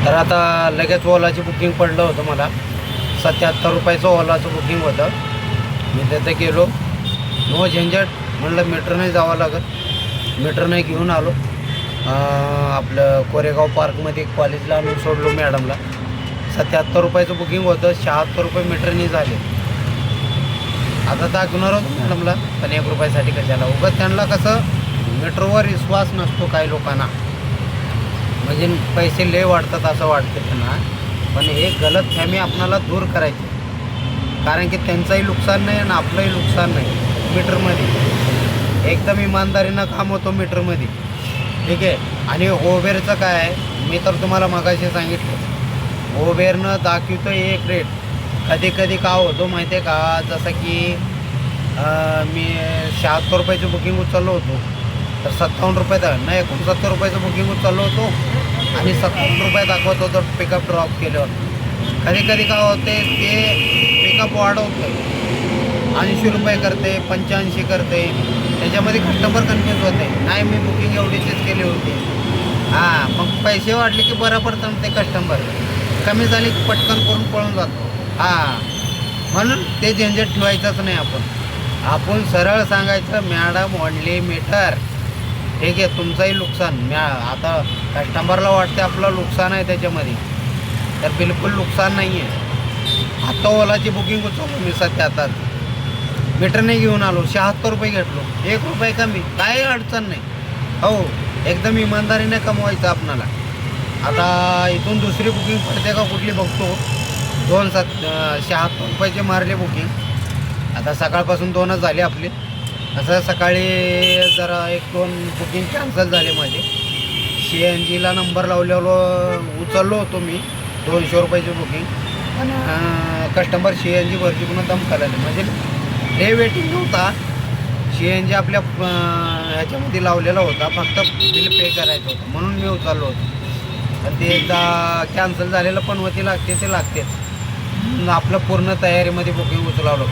तर आता लगेच ओलाची बुकिंग पडलं होतं मला. 77 रुपयाचं ओलाचं बुकिंग होतं. मी तिथे गेलो, नो झंझट. म्हणलं मीटरने जावं लागत, मीटरने घेऊन आलो. आपलं कोरेगाव पार्कमध्ये कॉलेजला आणून सोडलो मॅडमला. 77 रुपयाचं बुकिंग होतं, 76 रुपये मीटरने झाले. आता दाखवणार होतो मॅडमला, पण 1 रुपयासाठी कशाला. उगाच त्यांना कसं मीटरवर विश्वास नसतो काही लोकांना, म्हणजे पैसे लय वाढतात असं वाटतं त्यांना. पण हे गलतफहमी आपणाला दूर करायची, कारण की त्यांचंही नुकसान नाही आणि आपलंही नुकसान नाही मीटरमध्ये. एकदम इमानदारीनं काम होतो मीटरमध्ये, ठीक आहे. आणि ओबेरचं काय आहे, मी तर तुम्हाला मगाशी सांगितलं, ओबेरनं दाखवतं एक रेट. कधी कधी का होतो माहिती आहे का, जसं की मी 76 रुपयाचं बुकिंग उचललो होतो, तर 57 रुपये नाही 69 रुपयाचं बुकिंग उचललो होतो आणि 57 रुपये दाखवत होतं पिकअप ड्रॉप केल्यावर. कधी कधी का होते ते पिकअप वाढवतं, 80 रुपये करते, 85 करते. त्याच्यामध्ये कस्टमर कन्फ्यूज होते, नाही मी बुकिंग एवढीचीच केली होती. मग पैसे वाढले की बरं पडतं ते कस्टमर, कमी झाले की पटकन करून पळून जातो. म्हणून ते झंझट ठेवायचंच नाही. आपण सरळ सांगायचं, मॅडम ओनली मीटर, ठीक आहे. तुमचंही नुकसान आता कस्टमरला वाटते आपलं नुकसान आहे त्याच्यामध्ये, तर बिलकुल नुकसान नाही आहे. आता ओलाची बुकिंग उचललो मी 77, मीटरने घेऊन आलो, 76 रुपये घेतलो, 1 रुपये कमी, काही अडचण नाही. हो, एकदम इमानदारीने कमवायचं आपणाला. आता इथून दुसरी बुकिंग पडते का कुठली बघतो. 76 रुपयाचे मारले बुकिंग. आता सकाळपासून 2च झाले आपले. असं सकाळी जरा 1-2 बुकिंग कॅन्सल झाले माझे. CNGला नंबर लावलेलो उचललो होतो मी 200 रुपयाची बुकिंग, पण कस्टमर CNG भरती पुन्हा दम करायला, म्हणजे हे वेटिंग नव्हता. CNG आपल्या ह्याच्यामध्ये लावलेला होता, फक्त बिल पे करायचं होतं म्हणून मी उचललो होतो. पण ते एकदा कॅन्सल झालेलं पण होती, ते लागतेच. आपलं पूर्ण तयारीमध्ये बुकिंग उचलावलं.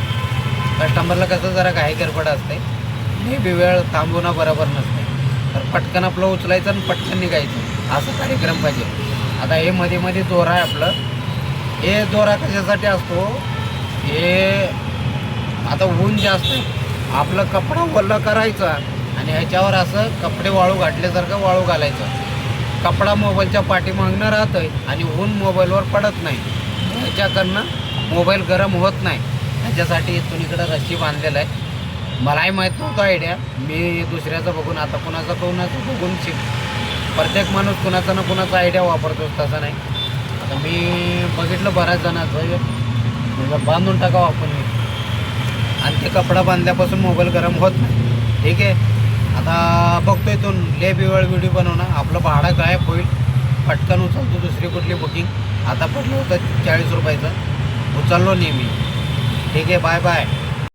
कस्टमरला कसं जरा घाई गडबड असते, नेहमी वेळ थांबवणं बरोबर नसते, तर पटकन आपलं उचलायचं आणि पटकन निघायचं, असं कार्यक्रम पाहिजे. आता हे मध्ये मध्ये दोरा आहे आपलं. हे दोरा कशासाठी असतो, हे आता ऊन जास्त आहे, आपलं कपडा ओला करायचा आणि ह्याच्यावर असं कपडे वाळू घातल्यासारखं वाळू घालायचं. कपडा मोबाईलच्या पाठीमागनं राहतोय आणि ऊन मोबाईलवर पडत नाही, ह्याच्याकडनं मोबाईल गरम होत नाही. ह्याच्यासाठी इथून इकडं रस्सी बांधलेलं आहे. मलाही माहीत नव्हतं आयडिया, मी दुसऱ्याचं बघून, आता कुणाचं बघून प्रत्येक माणूस कुणाचा ना कुणाचा आयडिया वापरतो, तसं नाही. आता मी बघितलं बऱ्याच जणांचं, म्हणजे बांधून टाकावं आपण, आणि ते कपडा बांधल्यापासून मोबाईल गरम होत नाही, ठीक आहे. आता बघतो इथून लय वेळ व्हिडिओ बनवणं, आपलं भाडं गायब होईल. पटकन उचलतो दुसरी कुठली बुकिंग. आता पडलं होतं 40 रुपयाचं, उचललो नेहमी, ठीक आहे. Bye bye.